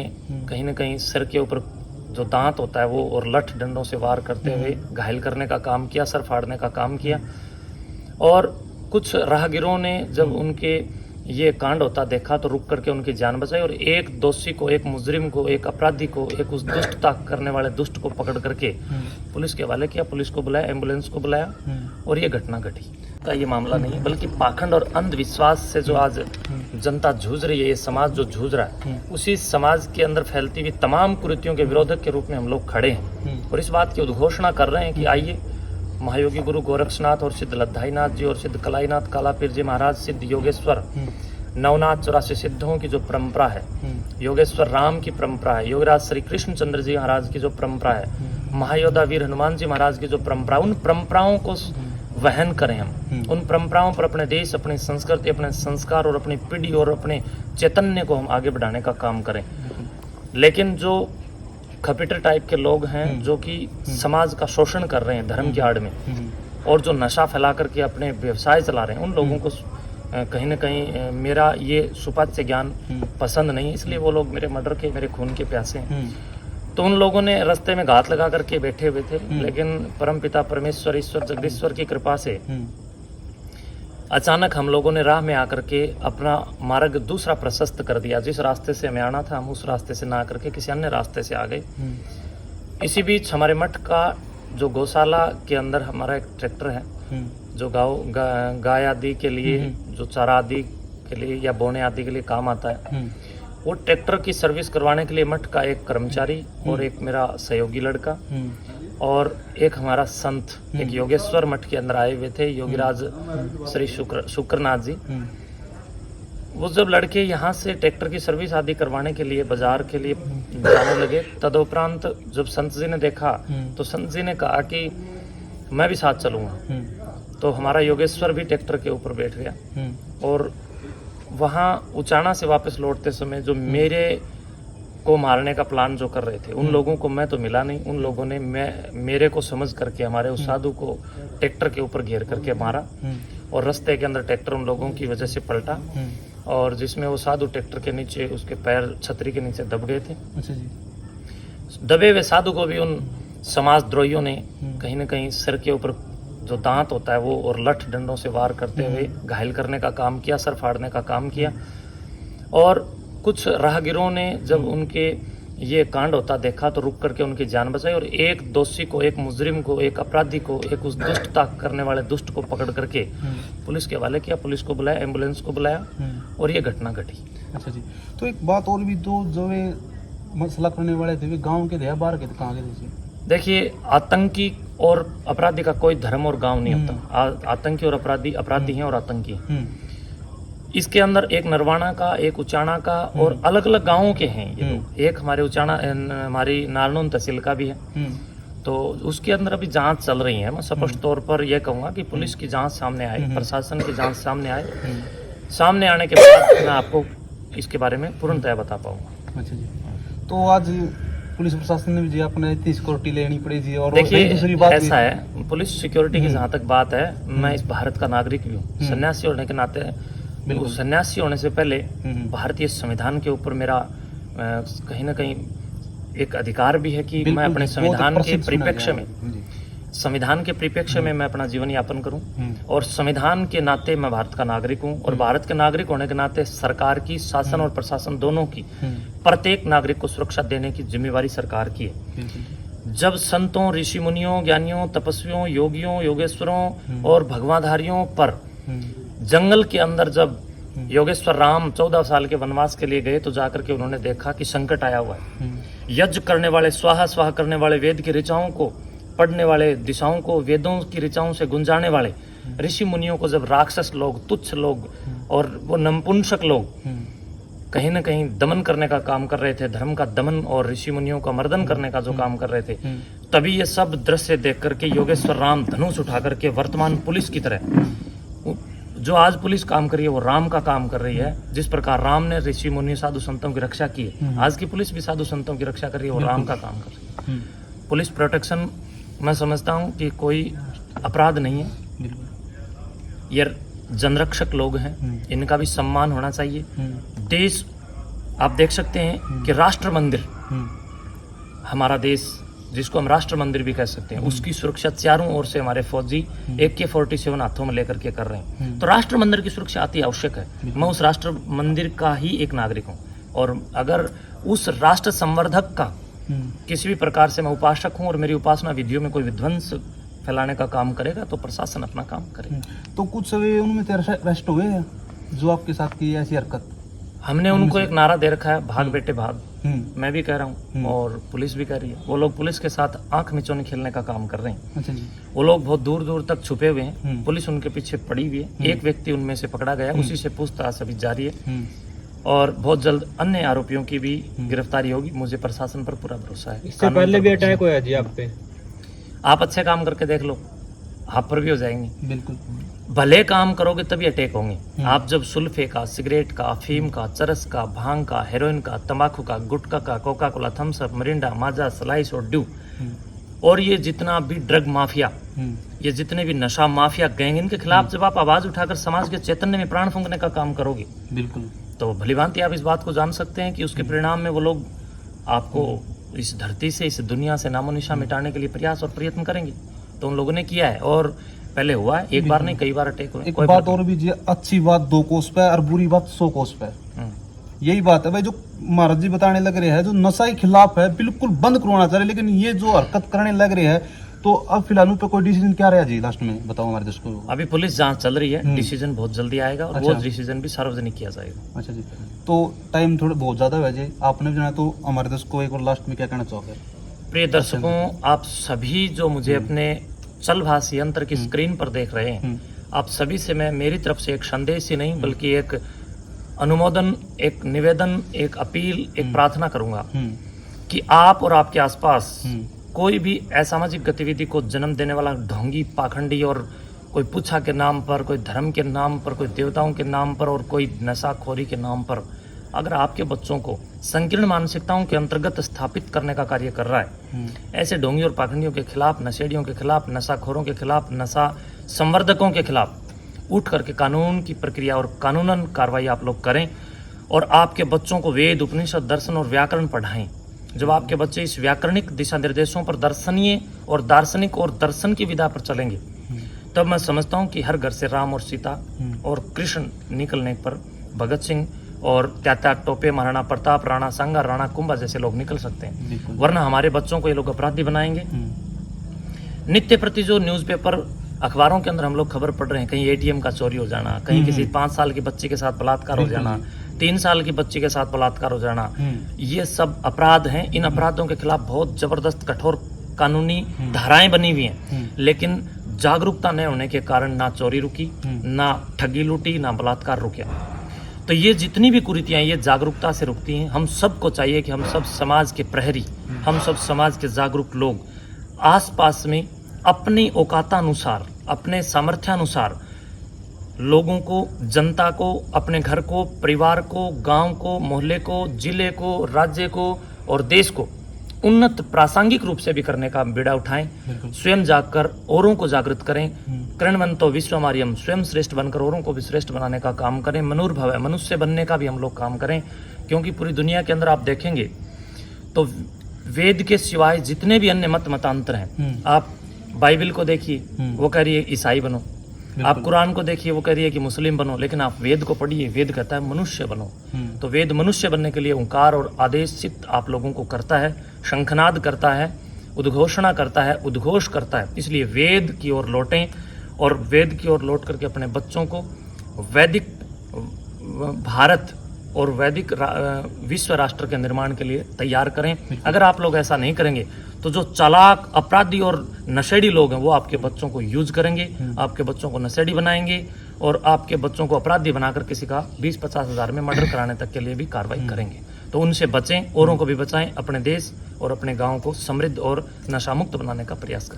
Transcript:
कहीं न कहीं सिर के ऊपर जो दांत होता है वो और लठ डंडों से वार करते हुए घायल करने का काम किया, सर फाड़ने का काम किया। और कुछ राहगीरों ने जब उनके ये कांड होता देखा तो रुक करके उनकी जान बचाई और एक दोषी को, एक मुजरिम को, एक अपराधी को, एक उस दुष्टता करने वाले दुष्ट को पकड़ करके पुलिस के हवाले किया। पुलिस को बुलाया, एम्बुलेंस को बुलाया और ये घटना घटी। का ये मामला नहीं है, बल्कि पाखंड और अंधविश्वास से जो आज जनता जूझ रही है, ये समाज जो जूझ रहा है, उसी समाज के अंदर फैलती हुई तमाम कुरीतियों के विरोधक के रूप में हम लोग खड़े हैं और इस बात की उद्घोषणा कर रहे हैं कि आइए महायोगी गुरु गोरक्षनाथ और सिद्ध लद्दाईनाथ जी और सिद्ध कलाईनाथ कालापीर जी महाराज, सिद्ध योगेश्वर नवनाथ 84 सिद्धों की जो परंपरा है, योगेश्वर राम की परंपरा है, योगराज श्री कृष्णचंद्र जी महाराज की जो परंपरा है, महायोद्धा वीर हनुमान जी महाराज की जो परंपरा, उन परंपराओं को वहन करें हम। उन परंपराओं पर अपने देश, अपनी संस्कृति, अपने संस्कार और अपनी पीढ़ी और अपने चैतन्य को हम आगे बढ़ाने का काम करें। लेकिन जो खपीटर टाइप के लोग हैं जो कि समाज का शोषण कर रहे हैं धर्म की आड़ में और जो नशा फैला करके अपने व्यवसाय चला रहे हैं, उन लोगों को कहीं ना कहीं मेरा ये सुपाच्य ज्ञान पसंद नहीं, इसलिए वो लोग मेरे मर्डर के, मेरे खून के प्यासे हैं। तो उन लोगों ने रास्ते में घात लगा करके बैठे हुए थे, लेकिन परमपिता परमेश्वर, ईश्वर जगदीश्वर की कृपा से अचानक हम लोगों ने राह में आकर के अपना मार्ग दूसरा प्रशस्त कर दिया। जिस रास्ते से हमें आना था हम उस रास्ते से ना आकर के किसी अन्य रास्ते से आ गए। इसी बीच हमारे मठ का जो गौशाला के अंदर हमारा एक ट्रैक्टर है जो गाय आदि के लिए, जो चारा आदि के लिए या बोने आदि के लिए काम आता है, वो ट्रैक्टर की सर्विस करवाने के लिए मठ का एक कर्मचारी और एक मेरा सहयोगी लड़का और एक हमारा संत, एक योगेश्वर मठ के अंदर आए हुए थे, योगीराज श्री शुक्रनाथ जी। वो जब लड़के यहाँ से ट्रैक्टर की सर्विस आदि करवाने के लिए बाजार के लिए जाने लगे, तदुपरांत जब संत जी ने देखा तो संत जी ने कहा कि मैं भी साथ चलूँगा। तो हमारा योगेश्वर भी ट्रैक्टर के ऊपर बैठ गया और वहाँ उचाना से वापस लौटते समय जो मेरे को मारने का प्लान जो कर रहे थे, उन लोगों को मैं तो मिला नहीं, उन लोगों ने मेरे को समझ करके हमारे उस साधु को ट्रैक्टर के ऊपर घेर करके मारा और रास्ते के अंदर ट्रैक्टर उन लोगों की वजह से पलटा और जिसमें वो साधु ट्रैक्टर के नीचे, उसके पैर छतरी के नीचे दब गए थे। अच्छा जी। दबे हुए साधु को भी उन समाजद्रोहियों ने कहीं ना कहीं सिर के ऊपर जो दांत होता है वो और लठ डंडों से वार करते हुए घायल करने का काम किया, सर फाड़ने का काम किया। और कुछ राहगीरों ने जब उनके ये कांड होता देखा तो रुक करके उनकी जान बचाई और एक दोषी को, एक मुजरिम को, एक अपराधी को, एक उस दुष्टता करने वाले दुष्ट को पकड़ करके पुलिस के हवाले किया। पुलिस को बुलाया, एम्बुलेंस को बुलाया और ये घटना घटी। अच्छा जी। तो एक बात और भी, दो जो वे मसला करने वाले थे वे गांव के थे या बाहर के थे, कहाँ के थे? देखिए, आतंकी और अपराधी का कोई धर्म और गांव नहीं होता। आतंकी और अपराधी हैं और आतंकी। इसके अंदर एक नरवाना का, एक उचाना का और अलग अलग गांवों के हैं ये लोग। एक हमारे उचाना, हमारी नारनौल तहसील का भी है। तो उसके अंदर अभी जांच चल रही है। मैं स्पष्ट तौर पर यह कहूँगा कि पुलिस की जांच सामने आए, प्रशासन की जांच सामने आए, सामने आने के बाद मैं आपको इसके बारे में पूर्णतया बता पाऊंगा। अच्छा जी। तो आज पुलिस प्रशासन ने भी अपने इतनी सिक्योरिटी लेनी पड़ेगी और देखिए, दूसरी बात ऐसा है, पुलिस सिक्योरिटी की जहाँ तक बात है, मैं इस भारत का नागरिक भी हूँ, सन्यासी होने के नाते। सन्यासी होने से पहले भारतीय संविधान के ऊपर मेरा कहीं ना कहीं एक अधिकार भी है कि मैं अपने संविधान के परिप्रेक्ष्य में मैं अपना जीवन यापन करूं और संविधान के नाते मैं भारत का नागरिक हूं और भारत के नागरिक होने के नाते सरकार की, शासन और प्रशासन दोनों की, प्रत्येक नागरिक को सुरक्षा देने की जिम्मेवारी सरकार की है। जब संतों, ऋषि मुनियों, ज्ञानियों, तपस्वियों, योगियों, योगेश्वरों और भगवाधारियों पर जंगल के अंदर जब योगेश्वर राम 14 साल के वनवास के लिए गए तो जाकर के उन्होंने देखा कि संकट आया हुआ है। यज्ञ करने वाले, स्वाहा स्वाहा करने वाले, वेद की ऋचाओं को पढ़ने वाले, दिशाओं को वेदों की ऋचाओं से गुंजाने वाले ऋषि मुनियों को जब राक्षस लोग, तुच्छ लोग और वो नपुंसक लोग कहीं ना कहीं दमन करने का काम कर रहे थे, धर्म का दमन और ऋषि मुनियों का मर्दन करने का जो काम कर रहे थे, तभी ये सब दृश्य देख करके योगेश्वर राम धनुष उठा करके वर्तमान पुलिस की तरह, जो आज पुलिस काम कर रही है वो राम का काम कर रही है। जिस प्रकार राम ने ऋषि मुनि, साधु संतों की रक्षा की है, आज की पुलिस भी साधु संतों की रक्षा कर रही है, वो राम का काम कर रही है। पुलिस प्रोटेक्शन मैं समझता हूँ कि कोई अपराध नहीं है, ये जनरक्षक लोग हैं, इनका भी सम्मान होना चाहिए। देश आप देख सकते हैं कि राष्ट्र मंदिर, हमारा देश जिसको हम राष्ट्र मंदिर भी कह सकते हैं, उसकी सुरक्षा चारों ओर से हमारे फौजी AK-47 हाथों में लेकर के कर रहे हैं। तो राष्ट्र मंदिर की सुरक्षा अति आवश्यक है। मैं उस राष्ट्र मंदिर का ही एक नागरिक हूँ, और अगर उस राष्ट्र संवर्धक का किसी भी प्रकार से मैं उपासक हूँ और मेरी उपासना विधियों में कोई विध्वंस फैलाने का काम करेगा तो प्रशासन अपना काम करेगा। तो कुछ समय उनमें अरेस्ट हुए हैं जो आपके साथ की ऐसी हरकत? हमने उनको एक नारा दे रखा है, भाग बेटे भाग। मैं भी कह रहा हूँ और पुलिस भी कह रही है। वो लोग पुलिस के साथ आंख मिचौनी खेलने का काम कर रहे हैं। अच्छा जी। वो लोग बहुत दूर दूर तक छुपे हुए हैं, पुलिस उनके पीछे पड़ी हुई है। एक व्यक्ति उनमें से पकड़ा गया, उसी से पूछताछ अभी जारी है, और बहुत जल्द अन्य आरोपियों की भी गिरफ्तारी होगी। मुझे प्रशासन पर पूरा भरोसा है। इससे पहले भी अटैक हुआ जी आप पे? आप अच्छे काम करके देख लो, आप पर भी हो जाएंगे। बिल्कुल। भले काम करोगे तभी अटैक होंगे। आप जब सुल्फे का, सिगरेट का, अफीम का, चरस का, भांग का, हेरोइन का, तंबाकू का, गुटखा का, Coca Cola, Thums Up, Mirinda, Maaza, Slice और ड्यू, और ये जितना भी ड्रग माफिया, ये जितने भी नशा माफिया गैंग, इनके खिलाफ जब आप आवाज उठाकर समाज के चैतन्य में प्राण फूंकने का काम करोगे, बिल्कुल, तो भलीभांति आप इस बात को जान सकते हैं कि उसके परिणाम में वो लोग आपको इस धरती से, इस दुनिया से नामो निशान मिटाने के लिए प्रयास और प्रयत्न करेंगे। तो उन लोगों ने किया है, और पहले हुआ है, एक बार नहीं कई बार अटैक हुए। एक बात और भी जी, अच्छी बात 2 कोस पे और बुरी बात 100 कोस पे। यही बात है भाई, जो महाराज जी बताने लग रहे हैं, जो नशा के खिलाफ है बिल्कुल बंद करवाना चाह रहे, लेकिन ये जो हरकत करने लग रहे हैं, तो अब फिलहाल पे कोई डिसीजन क्या रहा जी? लास्ट में बताओ हमारे देश को। अभी पुलिस जांच चल रही है, डिसीजन बहुत जल्दी आएगा, और वो डिसीजन भी सार्वजनिक किया जाएगा। अच्छा जी, तो टाइम थोड़ा बहुत ज्यादा है जी, आपने भी जाना, तो हमारे देश को एक और लास्ट में क्या कहना चाहोगे? प्रिय दर्शकों, आप सभी जो मुझे अपने चलभाषी यंत्र की स्क्रीन पर देख रहे हैं, आप सभी से मैं मेरी तरफ से एक संदेश ही नहीं बल्कि एक अनुमोदन, एक निवेदन, एक अपील, एक प्रार्थना करूंगा कि आप और आपके आसपास कोई भी असामाजिक गतिविधि को जन्म देने वाला ढोंगी, पाखंडी, और कोई पूछा के नाम पर, कोई धर्म के नाम पर, कोई देवताओं के नाम पर, और कोई नशाखोरी के नाम पर अगर आपके बच्चों को संकीर्ण मानसिकताओं के अंतर्गत स्थापित करने का कार्य कर रहा है, ऐसे ढोंगी और पाखंडियों के खिलाफ, नशेड़ियों के खिलाफ, नशाखोरों के खिलाफ, नशा संवर्धकों के खिलाफ उठ करके कानून की प्रक्रिया और कानूनन कार्रवाई आप लोग करें, और आपके बच्चों को वेद, उपनिषद, दर्शन और व्याकरण पढ़ाएं। जब आपके बच्चे इस व्याकरणिक दिशा निर्देशों पर, दर्शनीय और दार्शनिक और दर्शन की विधा पर चलेंगे, तब मैं समझता हूँ कि हर घर से राम और सीता और कृष्ण निकलने पर भगत सिंह और त्यात्या टोपे, महाराणा प्रताप, राणा सांगा, राणा कुंभा जैसे लोग निकल सकते हैं। वरना हमारे बच्चों को ये लोग अपराधी बनाएंगे। नित्य प्रति जो न्यूज़पेपर, अखबारों के अंदर हम लोग खबर पढ़ रहे हैं, कहीं ATM का चोरी हो जाना, कहीं किसी 5 साल की बच्ची के साथ बलात्कार हो जाना, 3 साल की बच्ची के साथ बलात्कार हो जाना, ये सब अपराध हैं। इन अपराधों के खिलाफ बहुत जबरदस्त कठोर कानूनी धाराएं बनी हुई हैं, लेकिन जागरूकता न होने के कारण ना चोरी रुकी, ना ठगी लूटी, ना बलात्कार रुके। तो ये जितनी भी कुरीतियां ये जागरूकता से रुकती हैं। हम सबको चाहिए कि हम सब समाज के प्रहरी, हम सब समाज के जागरूक लोग आसपास में अपनी औकातानुसार, अपने सामर्थ्यानुसार लोगों को, जनता को, अपने घर को, परिवार को, गांव को, मोहल्ले को, जिले को, राज्य को और देश को उन्नत प्रासंगिक रूप से भी करने का बीड़ा उठाएं। स्वयं जागकर औरों को जागृत करें। कृण्वन्तो विश्वमार्यम, स्वयं श्रेष्ठ बनकर औरों को भी श्रेष्ठ बनाने का काम करें। मनुर्भव, मनुष्य बनने का भी हम लोग काम करें, क्योंकि पूरी दुनिया के अंदर आप देखेंगे तो वेद के सिवाय जितने भी अन्य मतांतर हैं, आप बाइबल को देखिए, वो कह रही है ईसाई बनो, आप कुरान को देखिए, वो कह रही है कि मुस्लिम बनो, लेकिन आप वेद को पढ़िए, वेद कहता है मनुष्य बनो। तो वेद मनुष्य बनने के लिए ओंकार और आदेशित आप लोगों को करता है, शंखनाद करता है, उद्घोषणा करता है, उद्घोष करता है। इसलिए वेद की ओर लौटें, और वेद की ओर लौट करके अपने बच्चों को वैदिक भारत और वैदिक विश्व राष्ट्र के निर्माण के लिए तैयार करें। अगर आप लोग ऐसा नहीं करेंगे तो जो चालाक अपराधी और नशेड़ी लोग हैं वो आपके बच्चों को यूज करेंगे, आपके बच्चों को नशेड़ी बनाएंगे, और आपके बच्चों को अपराधी बनाकर किसी का 20-50 हज़ार में मर्डर कराने तक के लिए भी कार्रवाई करेंगे। तो उनसे बचें, औरों को भी बचाएं, अपने देश और अपने गाँव को समृद्ध और नशामुक्त बनाने का प्रयास करें।